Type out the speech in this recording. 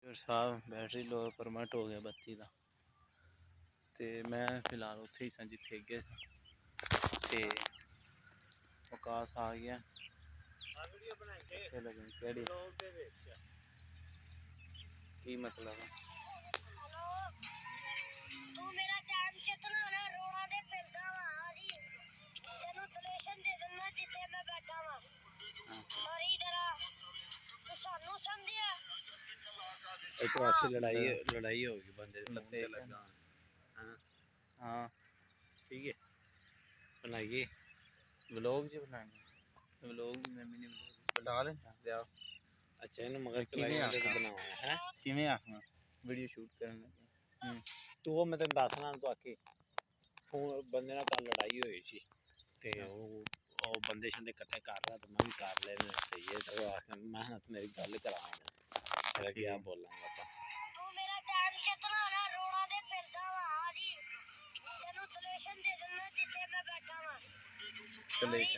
साहब battery low permit हो गया बत्ती का। तो मैं फिलहाल उत्थे ही सा जिथे गए थे विकास आ गया की मतलब है लड़ाई होगी बंदे लगा। हाँ ठीक है बनाइए व्लॉग जी बनाएंगे व्लॉग मैं भी नहीं बना ले अच्छा इन्हें मगर चलाइए बनावा है किवें आखना वीडियो शूट करन लगे तो वो मैं तेन दसना तो आके फोन बंदे नाल कल लड़ाई हुई सी ते वो बंदे शंदे कट्ठे कर रहा तो मैं भी कर ले सही है तो आख मैं मेरी गल करा मेरा क्या बोलांगा तो कलेश